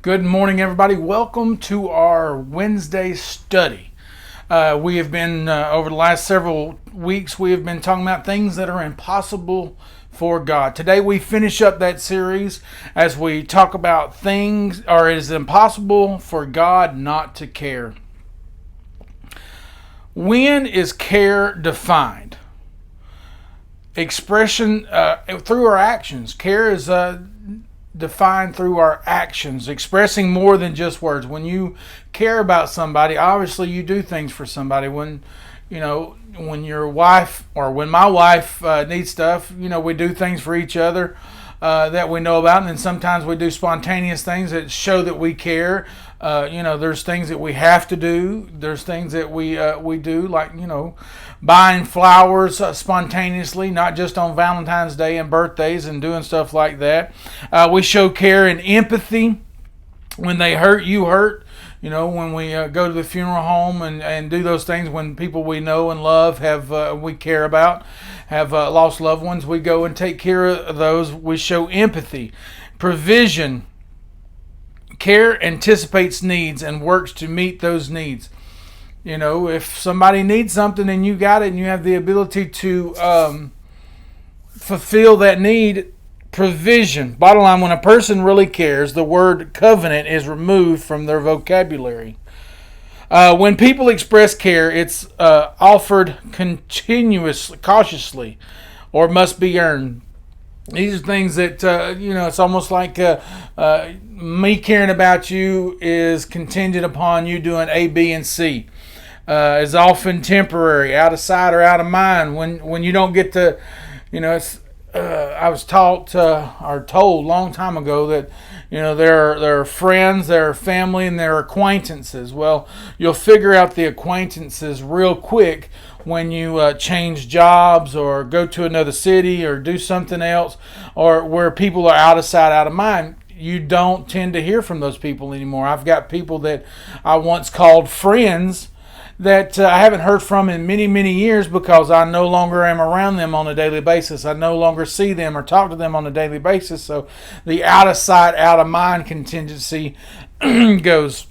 Good morning, everybody. Welcome to our Wednesday study. We have been, over the last several weeks, we have been talking about things that are impossible for God. Today we finish up that series as we talk about things, or it is impossible for God not to care. When is care defined? Expression through our actions. Care is defined through our actions, expressing more than just words. When you care about somebody, obviously you do things for somebody. When your wife or when my wife needs stuff, we do things for each other that we know about, and then sometimes we do spontaneous things that show that we care. There's things that we have to do. There's things that we do, like buying flowers spontaneously, not just on Valentine's Day and birthdays and doing stuff like that. We show care and empathy when they hurt. You hurt. When we go to the funeral home and do those things, when people we know and love we care about have lost loved ones, we go and take care of those. We show empathy. Provision. Care anticipates needs and works to meet those needs. If somebody needs something and you got it and you have the ability to fulfill that need. Provision. Bottom line, when a person really cares, the word covenant is removed from their vocabulary. When people express care, it's offered continuously, cautiously, or must be earned. These are things that, it's almost like me caring about you is contingent upon you doing A, B, and C. Is often temporary, out of sight or out of mind. When you don't get to, it's. I was taught or told a long time ago that there are friends, there are family, and there are acquaintances. Well, you'll figure out the acquaintances real quick when you change jobs or go to another city or do something else, or where people are out of sight, out of mind. You don't tend to hear from those people anymore. I've got people that I once called friends that I haven't heard from in many, many years because I no longer am around them on a daily basis. I no longer see them or talk to them on a daily basis. So the out of sight, out of mind contingency goes.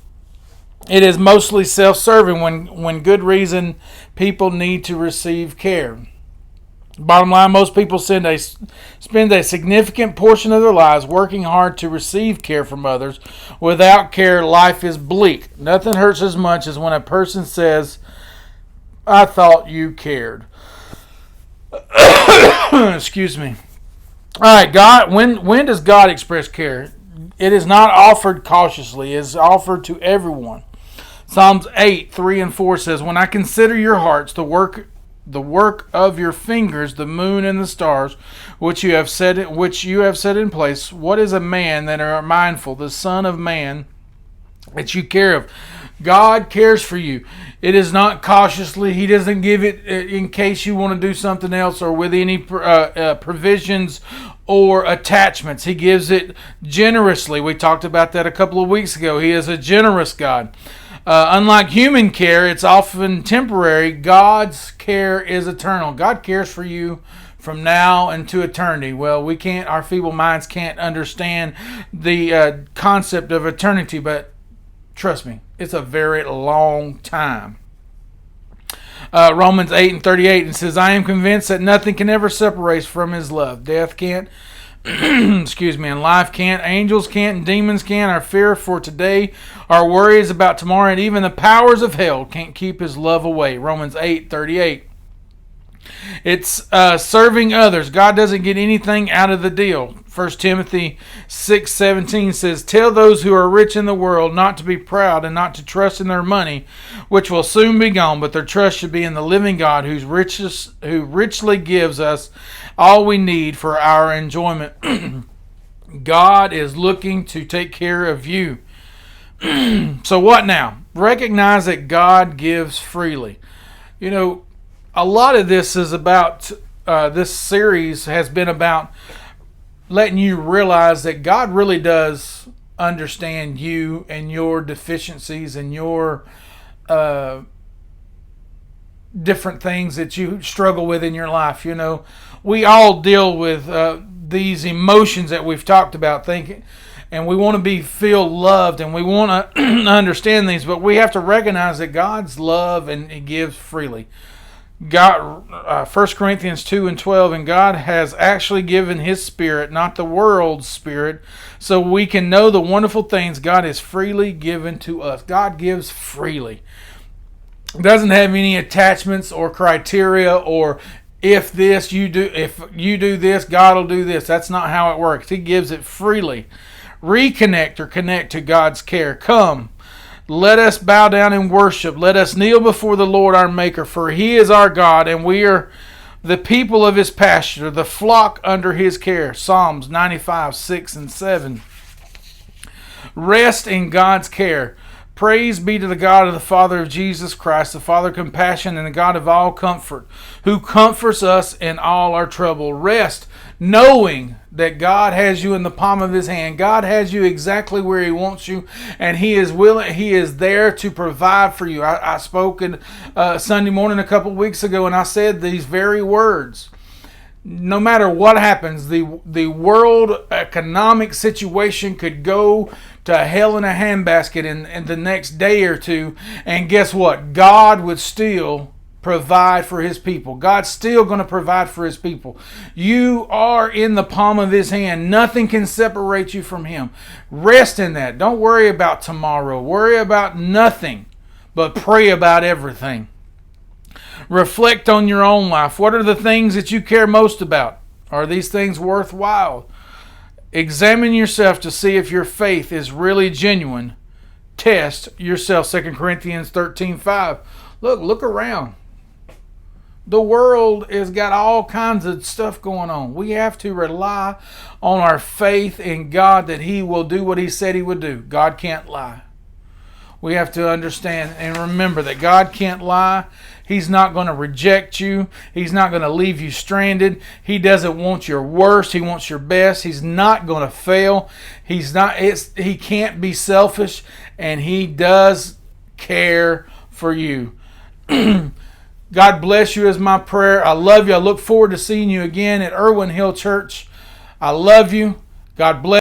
It is mostly self-serving when good reason people need to receive care. Bottom line, most people spend a significant portion of their lives working hard to receive care from others. Without care, life is bleak. Nothing hurts as much as when a person says, "I thought you cared." Excuse me. All right, God. When does God express care? It is not offered cautiously. It is offered to everyone. Psalms 8:3-4 says, "When I consider your hearts, the work of your fingers, the moon and the stars, which you have set in place. What is a man that are mindful, the son of man, that you care of?" God cares for you. It is not cautiously. He doesn't give it in case you want to do something else or with any provisions or attachments. He gives it generously. We talked about that a couple of weeks ago. He is a generous God. Unlike human care, it's often temporary. God's care is eternal. God cares for you from now into eternity. Well, our feeble minds can't understand the concept of eternity, but trust me, it's a very long time. Romans 8:38, it says, "I am convinced that nothing can ever separate us from his love. Death can't, and life can't, angels can't, and demons can't. Our fear for today, our worries about tomorrow, and even the powers of hell can't keep his love away." Romans 8:38. It's serving others. God doesn't get anything out of the deal. 1 Timothy 6:17 says, "Tell those who are rich in the world not to be proud and not to trust in their money, which will soon be gone, but their trust should be in the living God who richly gives us all we need for our enjoyment." God is looking to take care of you. So what now? Recognize that God gives freely. A lot of this is about, this series has been about letting you realize that God really does understand you and your deficiencies and your different things that you struggle with in your life. We all deal with these emotions that we've talked about, thinking and we want to feel loved, and we want to understand these, but we have to recognize that God's love and He gives freely. God, 1 Corinthians 2:12, and God has actually given His Spirit, not the world's spirit, so we can know the wonderful things God has freely given to us. God gives freely. It doesn't have any attachments or criteria, or if you do this, God will do this. That's not how it works. He gives it freely. Reconnect or connect to God's care. Come, let us bow down and worship. Let us kneel before the Lord our Maker, for He is our God, and we are the people of His pasture, the flock under His care. Psalms 95:6-7. Rest in God's care. Praise be to the God of the Father of Jesus Christ, the Father of compassion and the God of all comfort, who comforts us in all our trouble. Rest, knowing that God has you in the palm of His hand. God has you exactly where He wants you, and He is willing. He is there to provide for you. I spoke in Sunday morning a couple weeks ago, and I said these very words. No matter what happens, the world economic situation could go to hell in a handbasket in the next day or two, and guess what? God would still provide for His people. God's still going to provide for His people. You are in the palm of His hand. Nothing can separate you from Him. Rest in that. Don't worry about tomorrow. Worry about nothing, but pray about everything. Reflect on your own life. What are the things that you care most about? Are these things worthwhile? Examine yourself to see if your faith is really genuine. Test yourself. 2 Corinthians 13:5. Look around. The world has got all kinds of stuff going on. We have to rely on our faith in God that He will do what He said He would do. God can't lie. We have to understand and remember that God can't lie. He's not going to reject you. He's not going to leave you stranded. He doesn't want your worst. He wants your best. He's not going to fail. He can't be selfish, and He does care for you. God bless you is my prayer. I love you. I look forward to seeing you again at Irwin Hill Church. I love you. God bless.